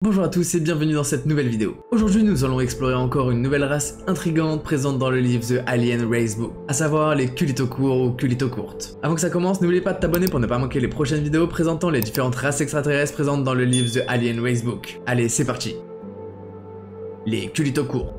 Bonjour à tous et bienvenue dans cette nouvelle vidéo. Aujourd'hui nous allons explorer encore une nouvelle race intrigante présente dans le livre The Alien Racebook, à savoir les culitos courts ou culitos courtes. Avant que ça commence, n'oubliez pas de t'abonner pour ne pas manquer les prochaines vidéos présentant les différentes races extraterrestres présentes dans le livre The Alien Racebook. Allez, c'est parti. Les culitos courts.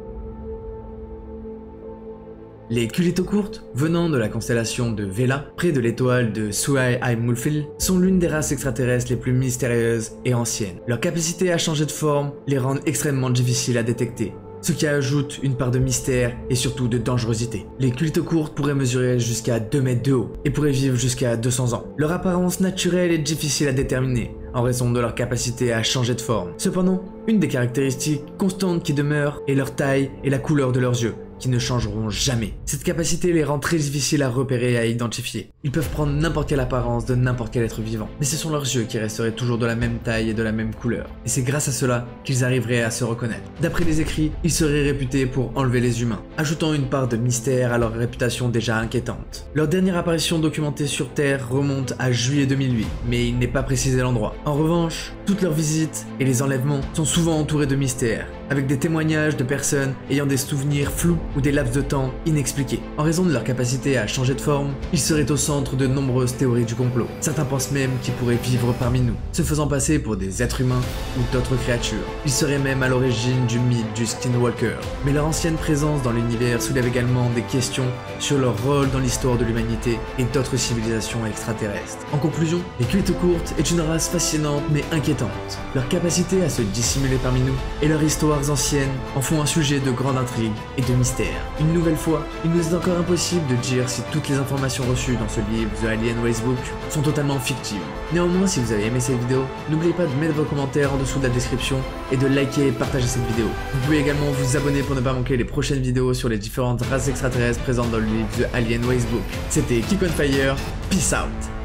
Les culitos courtes, venant de la constellation de Vela, près de l'étoile de Suai-ai-Mulfil, sont l'une des races extraterrestres les plus mystérieuses et anciennes. Leur capacité à changer de forme les rend extrêmement difficiles à détecter, ce qui ajoute une part de mystère et surtout de dangerosité. Les culitos courtes pourraient mesurer jusqu'à 2 mètres de haut et pourraient vivre jusqu'à 200 ans. Leur apparence naturelle est difficile à déterminer en raison de leur capacité à changer de forme. Cependant, une des caractéristiques constantes qui demeurent est leur taille et la couleur de leurs yeux, qui ne changeront jamais. Cette capacité les rend très difficiles à repérer et à identifier. Ils peuvent prendre n'importe quelle apparence de n'importe quel être vivant, mais ce sont leurs yeux qui resteraient toujours de la même taille et de la même couleur. Et c'est grâce à cela qu'ils arriveraient à se reconnaître. D'après les écrits, ils seraient réputés pour enlever les humains, ajoutant une part de mystère à leur réputation déjà inquiétante. Leur dernière apparition documentée sur Terre remonte à juillet 2008, mais il n'est pas précisé l'endroit. En revanche, toutes leurs visites et les enlèvements sont souvent entourés de mystères, avec des témoignages de personnes ayant des souvenirs flous ou des laps de temps inexpliqués. En raison de leur capacité à changer de forme, ils seraient au centre de nombreuses théories du complot. Certains pensent même qu'ils pourraient vivre parmi nous, se faisant passer pour des êtres humains ou d'autres créatures. Ils seraient même à l'origine du mythe du Skinwalker. Mais leur ancienne présence dans l'univers soulève également des questions sur leur rôle dans l'histoire de l'humanité et d'autres civilisations extraterrestres. En conclusion, les culitos courtes est une race fascinante mais inquiétante. Leur capacité à se dissimuler parmi nous et leur histoire anciennes en font un sujet de grande intrigue et de mystère. Une nouvelle fois, il nous est encore impossible de dire si toutes les informations reçues dans ce livre The Alien Racebook sont totalement fictives. Néanmoins, si vous avez aimé cette vidéo, n'oubliez pas de mettre vos commentaires en dessous de la description et de liker et partager cette vidéo. Vous pouvez également vous abonner pour ne pas manquer les prochaines vidéos sur les différentes races extraterrestres présentes dans le livre The Alien Racebook. C'était Kick on Fire, peace out.